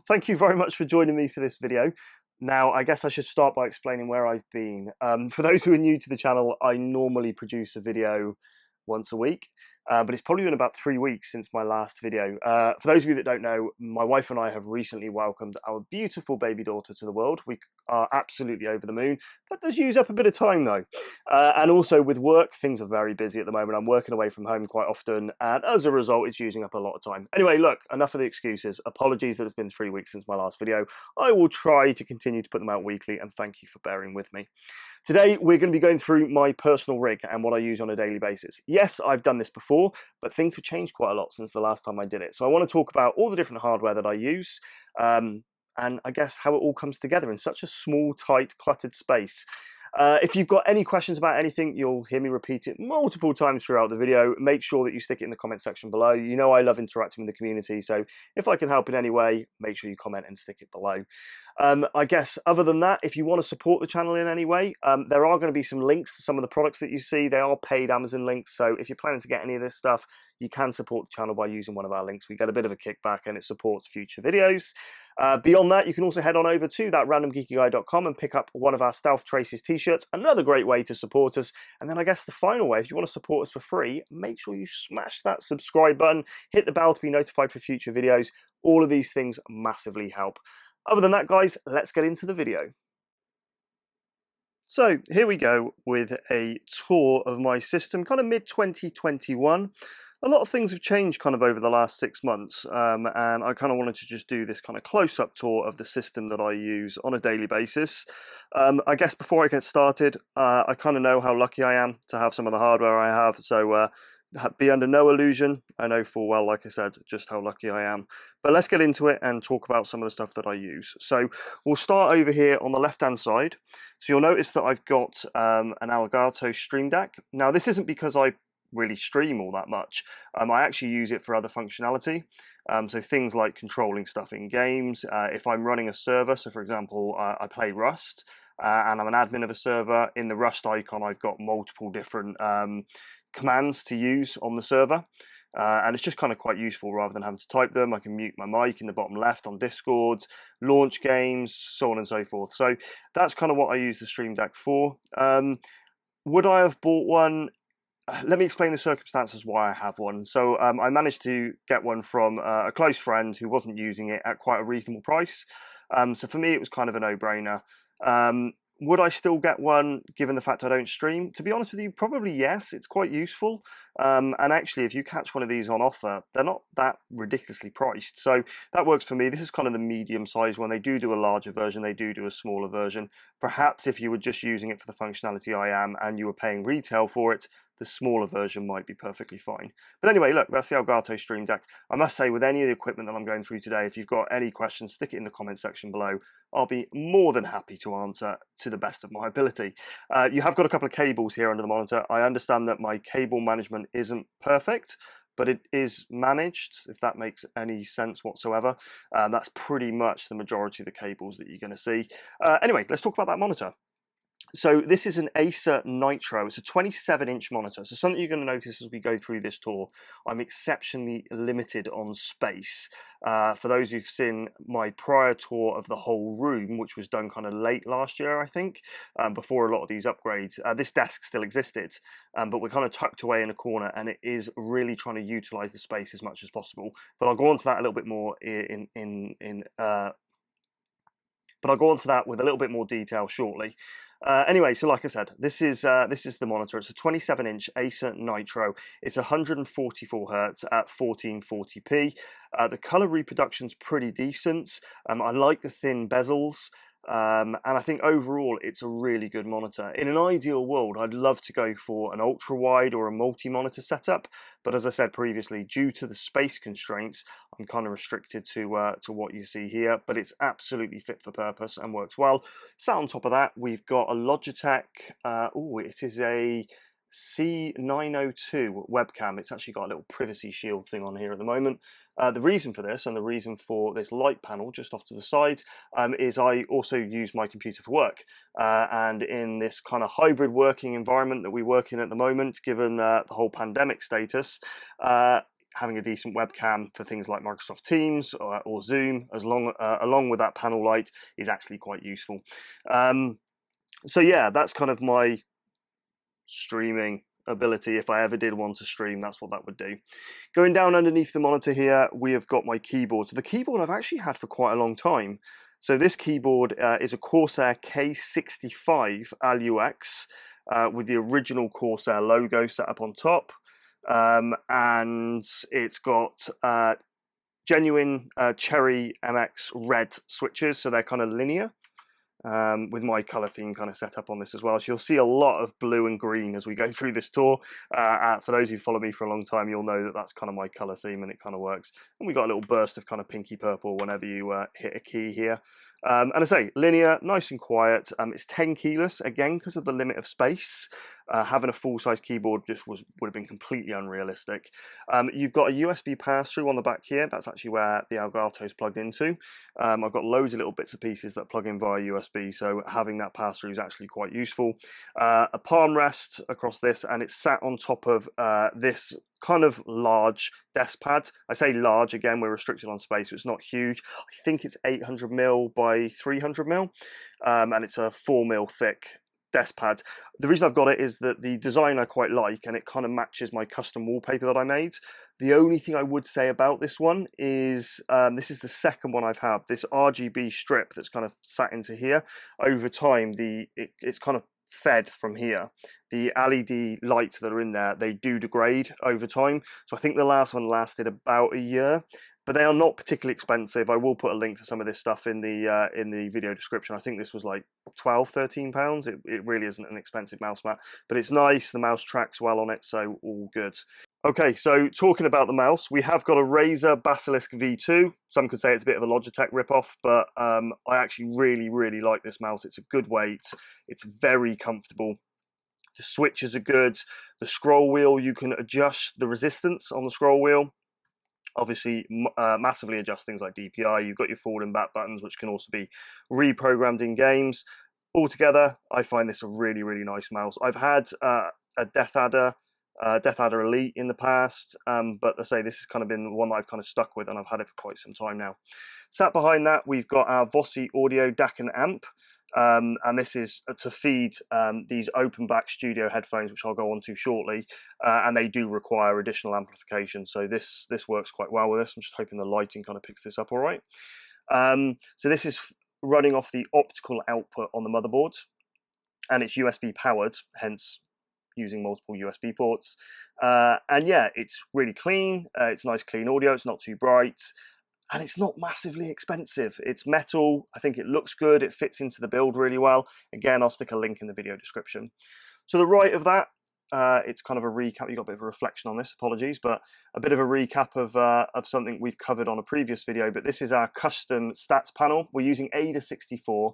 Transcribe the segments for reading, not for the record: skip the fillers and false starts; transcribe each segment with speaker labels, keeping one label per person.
Speaker 1: thank you very much for joining me for this video. Now, I guess I should start by explaining where I've been. For those who are new to the channel, I normally produce a video once a week, but it's probably been about 3 weeks since my last video. For those of you that don't know, my wife and I have recently welcomed our beautiful baby daughter to the world. We are absolutely over the moon. That does use up a bit of time though. And also with work, things are very busy at the moment. I'm working away from home quite often, and as a result, it's using up a lot of time. Anyway, look, enough of the excuses. Apologies that it's been 3 weeks since my last video. I will try to continue to put them out weekly, and thank you for bearing with me. Today, we're going to be going through my personal rig and what I use on a daily basis. Yes, I've done this before, but things have changed quite a lot since the last time I did it. So I want to talk about all the different hardware that I use, and I guess how it all comes together in such a small, tight, cluttered space. If you've got any questions about anything, you'll hear me repeat it multiple times throughout the video. Make sure that you stick it in the comment section below. You know I love interacting with the community, so if I can help in any way, make sure you comment and stick it below. I guess other than that, if you want to support the channel in any way, there are going to be some links to some of the products that you see. They are paid Amazon links, so if you're planning to get any of this stuff, you can support the channel by using one of our links. We get a bit of a kickback and it supports future videos. Beyond that, you can also head on over to thatrandomgeekyguy.com and pick up one of our Stealth Traces t-shirts, another great way to support us. And then I guess the final way, if you want to support us for free, make sure you smash that subscribe button, hit the bell to be notified for future videos. All of these things massively help. Other than that, guys, let's get into the video. So here we go with a tour of my system, kind of mid-2021. A lot of things have changed kind of over the last 6 months, and I kind of wanted to just do this kind of close-up tour of the system that I use on a daily basis. I guess before I get started, I kind of know how lucky I am to have some of the hardware I have, so be under no illusion. I know full well, like I said, just how lucky I am. But let's get into it and talk about some of the stuff that I use. So we'll start over here on the left-hand side. So you'll notice that I've got an Elgato Stream Deck. Now, this isn't because I really stream all that much. I actually use it for other functionality. So things like controlling stuff in games. If I'm running a server, so for example, I play Rust, and I'm an admin of a server. In the Rust icon, I've got multiple different commands to use on the server, and it's just kind of quite useful rather than having to type them. I can mute my mic in the bottom left on Discord, launch games, so on and so forth. So that's kind of what I use the Stream Deck for. Would I have bought one? Let me explain the circumstances why I have one. So I managed to get one from a close friend who wasn't using it at quite a reasonable price. So for me, it was kind of a no-brainer. Would I still get one given the fact I don't stream? To be honest with you, probably yes. It's quite useful. And actually, if you catch one of these on offer, they're not that ridiculously priced. So that works for me. This is kind of the medium size one. They do a larger version. They do a smaller version. Perhaps if you were just using it for the functionality I am and you were paying retail for it, the smaller version might be perfectly fine. But anyway, look, that's the Elgato Stream Deck. I must say, with any of the equipment that I'm going through today, if you've got any questions, stick it in the comment section below. I'll be more than happy to answer to the best of my ability. You have got a couple of cables here under the monitor. I understand that my cable management isn't perfect, but it is managed, if that makes any sense whatsoever. That's pretty much the majority of the cables that you're going to see. Anyway, let's talk about that monitor. So this is an Acer Nitro. It's a 27-inch monitor. So something you're going to notice as we go through this tour, I'm exceptionally limited on space. For those who've seen my prior tour of the whole room, which was done kind of late last year, I think, before a lot of these upgrades, this desk still existed, but we're kind of tucked away in a corner, and it is really trying to utilize the space as much as possible. But I'll go on to that a little bit more but I'll go on to that with a little bit more detail shortly. Anyway, so like I said, this is the monitor. It's a 27-inch Acer Nitro. It's 144 Hz at 1440p. The color reproduction's pretty decent. I like the thin bezels. And I think overall it's a really good monitor. In an ideal world, I'd love to go for an ultra wide or a multi-monitor setup, but as I said previously, due to the space constraints, I'm kind of restricted to what you see here. But it's absolutely fit for purpose and works well. Sat on top of that, we've got a Logitech. It is a C902 webcam. It's actually got a little privacy shield thing on here at the moment. The reason for this, and the reason for this light panel just off to the side, is I also use my computer for work. And in this kind of hybrid working environment that we work in at the moment, given the whole pandemic status, having a decent webcam for things like Microsoft Teams or Zoom, along with that panel light, is actually quite useful. So yeah, that's kind of my streaming ability. If I ever did want to stream, that's what that would do. Going down underneath the monitor here, we have got my keyboard. So the keyboard I've actually had for quite a long time. So this keyboard is a Corsair K65 AlUX with the original Corsair logo set up on top. And it's got genuine Cherry MX red switches, so they're kind of linear. With my colour theme kind of set up on this as well. So you'll see a lot of blue and green as we go through this tour. For those who follow me for a long time, you'll know that that's kind of my colour theme, and it kind of works. And we got a little burst of kind of pinky purple whenever you hit a key here. And I say, linear, nice and quiet. It's 10 keyless, again, because of the limit of space. Having a full-size keyboard just would have been completely unrealistic. You've got a USB pass-through on the back here. That's actually where the Elgato is plugged into. I've got loads of little bits and pieces that plug in via USB, so having that pass-through is actually quite useful. A palm rest across this, and it's sat on top of this kind of large desk pad. I say large, again, we're restricted on space, so it's not huge. I think it's 800mm by 300mm, and it's a 4mm thick desk pad. The reason I've got it is that the design I quite like, and it kind of matches my custom wallpaper that I made. The only thing I would say about this one is this is the second one I've had. This RGB strip that's kind of sat into here. Over time, it's kind of fed from here. The LED lights that are in there, they do degrade over time. So I think the last one lasted about a year. But they are not particularly expensive. I will put a link to some of this stuff in the video description. I think this was like £12–13. It really isn't an expensive mouse mat, but it's nice. The mouse tracks well on it, so all good. Okay, so talking about the mouse, we have got a Razer Basilisk V2. Some could say it's a bit of a Logitech ripoff, but I actually really like this mouse. It's a good weight. It's very comfortable. The switches are good. The scroll wheel, you can adjust the resistance on the scroll wheel. Obviously, massively adjust things like DPI. You've got your forward and back buttons, which can also be reprogrammed in games. Altogether, I find this a really nice mouse. I've had a Death Adder Elite in the past, but I say this has kind of been the one that I've kind of stuck with, and I've had it for quite some time now. Sat behind that, we've got our Vossi Audio DAC and amp. And this is to feed these open back studio headphones, which I'll go on to shortly, and they do require additional amplification. So this works quite well with this. I'm just hoping the lighting kind of picks this up all right. So this is running off the optical output on the motherboard, and it's USB powered, hence using multiple USB ports. And yeah, it's really clean. It's nice clean audio. It's not too bright. And it's not massively expensive. It's metal. I think it looks good. It fits into the build really well. Again, I'll stick a link in the video description. To the right of that, it's kind of a recap. You've got a bit of a reflection on this, apologies, but a bit of a recap of something we've covered on a previous video. But this is our custom stats panel. We're using AIDA64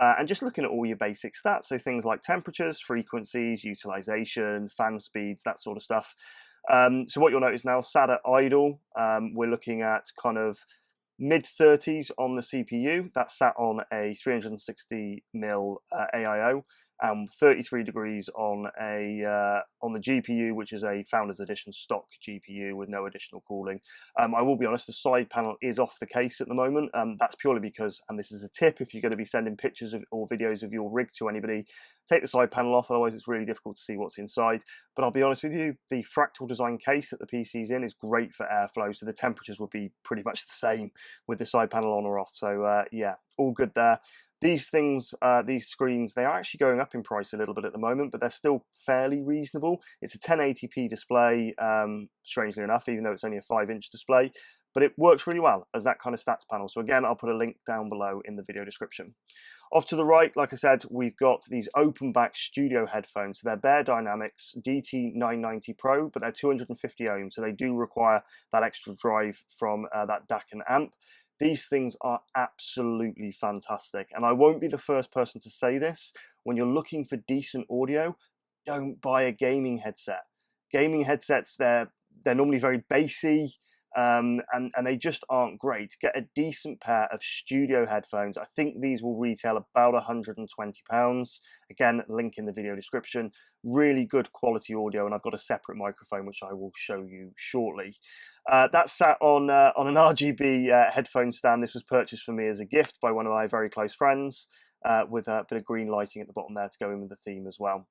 Speaker 1: and just looking at all your basic stats. So things like temperatures, frequencies, utilization, fan speeds, that sort of stuff. So what you'll notice now, sat at idle, we're looking at kind of mid-30s on the CPU. That's sat on a 360mm AIO, and 33 degrees on the GPU, which is a Founders Edition stock GPU with no additional cooling. I will be honest, the side panel is off the case at the moment. That's purely because, and this is a tip, if you're going to be sending pictures or videos of your rig to anybody, take the side panel off, otherwise it's really difficult to see what's inside. But I'll be honest with you, the fractal design case that the PC's in is great for airflow, so the temperatures would be pretty much the same with the side panel on or off. So yeah, all good there. These things, these screens, they are actually going up in price a little bit at the moment, but they're still fairly reasonable. It's a 1080p display, strangely enough, even though it's only a 5-inch display, but it works really well as that kind of stats panel. So again, I'll put a link down below in the video description. Off to the right, like I said, we've got these open back studio headphones. So they're Bear Dynamics DT990 Pro, but they're 250 ohms, so they do require that extra drive from that DAC and amp. These things are absolutely fantastic. And I won't be the first person to say this. When you're looking for decent audio, don't buy a gaming headset. Gaming headsets, they're normally very bassy. and they just aren't great. Get a decent pair of studio headphones. I think these will retail about £120. Again, link in the video description. Really good quality audio, and I've got a separate microphone which I will show you shortly. That's sat on an RGB headphone stand. This was purchased for me as a gift by one of my very close friends, with a bit of green lighting at the bottom there to go in with the theme as well.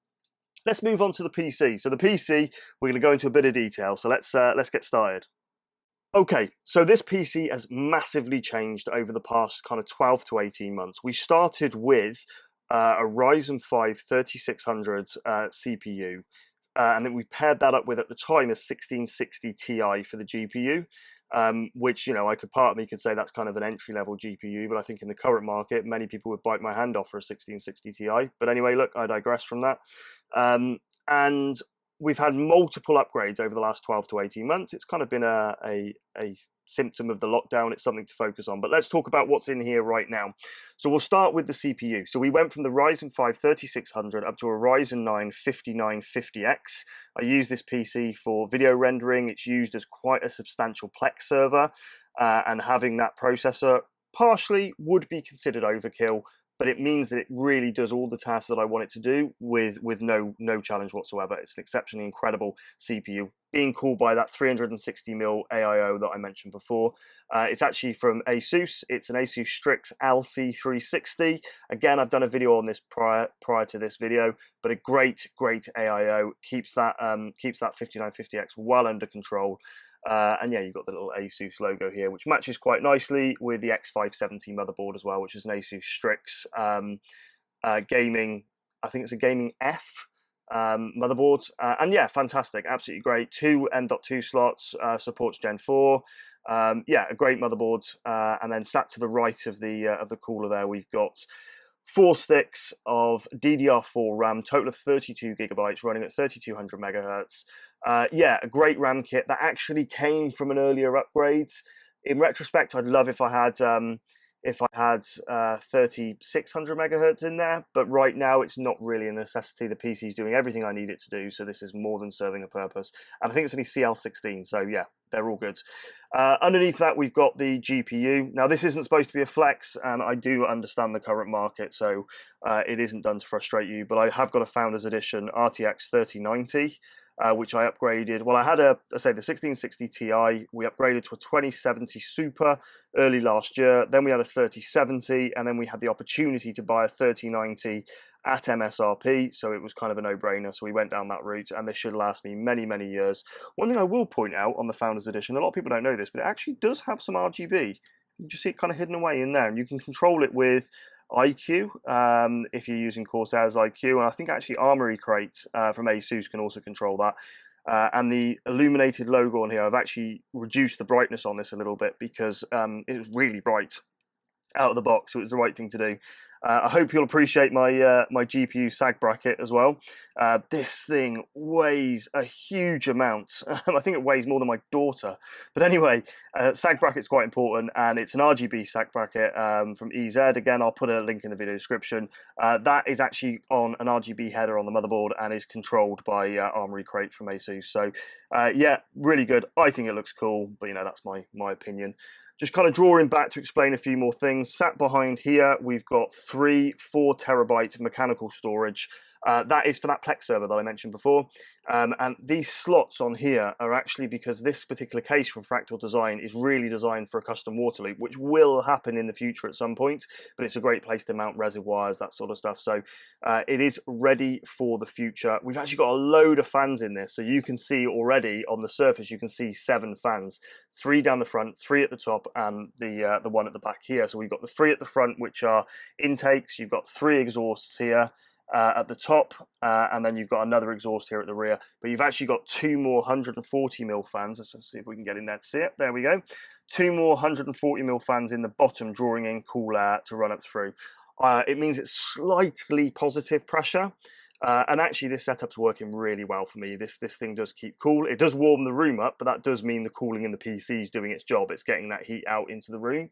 Speaker 1: Let's move on to the PC. So the PC, we're going to go into a bit of detail. So let's get started. Okay, so this PC has massively changed over the past kind of 12 to 18 months. We started with a Ryzen 5 3600 CPU, and then we paired that up with, at the time, a 1660 Ti for the GPU, which, you know, part of me could say that's kind of an entry-level GPU, but I think in the current market, many people would bite my hand off for a 1660 Ti. But anyway, look, I digress from that. And we've had multiple upgrades over the last 12 to 18 months. It's kind of been a symptom of the lockdown. It's something to focus on. But let's talk about what's in here right now. So we'll start with the CPU. So we went from the Ryzen 5 3600 up to a Ryzen 9 5950X. I use this PC for video rendering. It's used as quite a substantial Plex server, and having that processor partially would be considered overkill, but it means that it really does all the tasks that I want it to do with no challenge whatsoever. It's an exceptionally incredible CPU, being cooled by that 360mm AIO that I mentioned before. It's actually from ASUS. It's an ASUS Strix LC360. Again, I've done a video on this prior to this video, but a great AIO, keeps that 5950X well under control. And yeah, you've got the little ASUS logo here, which matches quite nicely with the X570 motherboard as well, which is an ASUS Strix gaming, I think it's a gaming F motherboard. And yeah, fantastic, absolutely great. 2 M.2 slots, supports Gen 4. Yeah, a great motherboard. And then sat to the right of the cooler there, we've got 4 sticks of DDR4 RAM, total of 32 gigabytes, running at 3200 megahertz. Yeah, a great RAM kit that actually came from an earlier upgrade. In retrospect, I'd love if I had 3600 megahertz in there, but right now it's not really a necessity. The PC is doing everything I need it to do, so this is more than serving a purpose. And I think it's only CL16, so yeah, they're all good. Underneath that, we've got the GPU. Now, this isn't supposed to be a flex, and I do understand the current market, so it isn't done to frustrate you, but I have got a Founders Edition RTX 3090, which I upgraded. Well, I had the 1660 Ti. We upgraded to a 2070 Super early last year. Then we had a 3070, and then we had the opportunity to buy a 3090 at MSRP, so it was kind of a no-brainer. So we went down that route, and this should last me many, many years. One thing I will point out on the Founders Edition, a lot of people don't know this, but it actually does have some RGB. You just see it kind of hidden away in there, and you can control it with IQ, if you're using Corsair's IQ, and I think actually Armory Crate from ASUS can also control that. And the illuminated logo on here, I've actually reduced the brightness on this a little bit because it was really bright out of the box, so it was the right thing to do. I hope you'll appreciate my my GPU sag bracket as well. This thing weighs a huge amount. I think it weighs more than my daughter. But anyway, sag bracket's quite important, and it's an RGB sag bracket from EZ. Again, I'll put a link in the video description. That is actually on an RGB header on the motherboard and is controlled by Armory Crate from ASUS. So yeah, really good. I think it looks cool, but you know, that's my opinion. Just kind of drawing back to explain a few more things. Sat behind here, we've got 3 4 terabyte mechanical storage. That is for that Plex server that I mentioned before. And these slots on here are actually because this particular case from Fractal Design is really designed for a custom water loop, which will happen in the future at some point, but it's a great place to mount reservoirs, that sort of stuff. So it is ready for the future. We've actually got a load of fans in this. So you can see already on the surface, you can see 7 fans, 3 down the front, 3 at the top, and the one at the back here. So we've got the 3 at the front, which are intakes. You've got 3 exhausts here at the top, and then you've got another exhaust here at the rear, but you've actually got 2 more 140mm fans. Let's see if we can get in there to see it. There we go. 2 more 140mm fans in the bottom, drawing in cool air to run up through. It means it's slightly positive pressure, and actually this setup's working really well for me. This thing does keep cool. It does warm the room up, but that does mean the cooling in the PC is doing its job. It's getting that heat out into the room.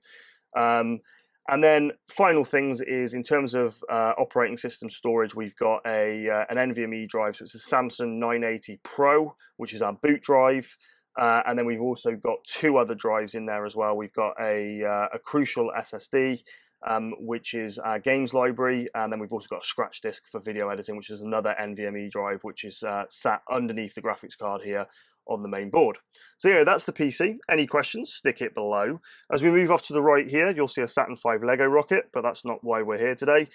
Speaker 1: And then final things is in terms of operating system storage, we've got an NVMe drive. So it's a Samsung 980 Pro, which is our boot drive. And then we've also got two other drives in there as well. We've got a Crucial SSD, which is our games library, and then we've also got a scratch disk for video editing, which is another NVMe drive, which is sat underneath the graphics card here on the main board. So yeah, that's the PC. Any questions, stick it below. As we move off to the right here, you'll see a Saturn V Lego rocket, but that's not why we're here today.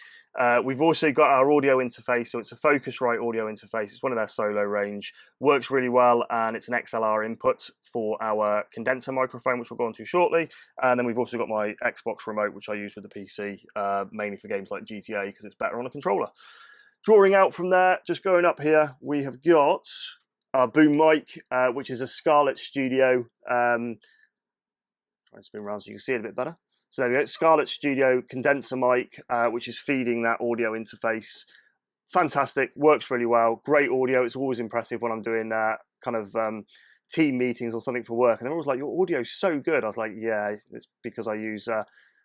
Speaker 1: We've also got our audio interface, so it's a Focusrite audio interface. It's one of their solo range, works really well, and it's an XLR input for our condenser microphone, which we'll go on to shortly. And then we've also got my Xbox remote, which I use with the PC, mainly for games like GTA, because it's better on a controller. Drawing out from there, just going up here, we have got our boom mic, which is a Scarlett Studio. Try and spin around so you can see it a bit better. So there we go, Scarlett Studio condenser mic, which is feeding that audio interface. Fantastic, works really well, great audio. It's always impressive when I'm doing team meetings or something for work, and they're always like, "Your audio's so good." I was like, "Yeah, it's because I use."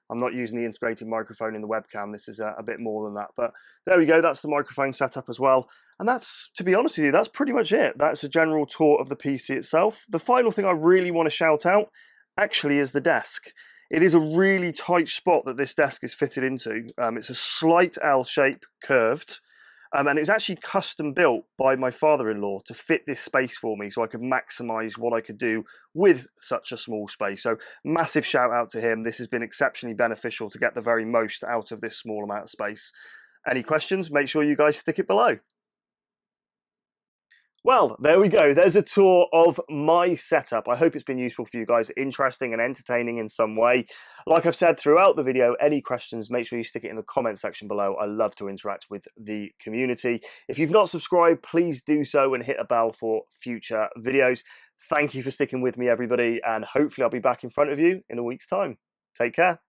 Speaker 1: I'm not using the integrated microphone in the webcam. This is a bit more than that. But there we go. That's the microphone setup as well. And that's, to be honest with you, that's pretty much it. That's a general tour of the PC itself. The final thing I really want to shout out actually is the desk. It is a really tight spot that this desk is fitted into. It's a slight L shape, curved. And it was actually custom built by my father-in-law to fit this space for me so I could maximize what I could do with such a small space. So massive shout out to him. This has been exceptionally beneficial to get the very most out of this small amount of space. Any questions? Make sure you guys stick it below. Well, there we go. There's a tour of my setup. I hope it's been useful for you guys, interesting and entertaining in some way. Like I've said throughout the video, any questions, make sure you stick it in the comment section below. I love to interact with the community. If you've not subscribed, please do so and hit a bell for future videos. Thank you for sticking with me, everybody, and hopefully I'll be back in front of you in a week's time. Take care.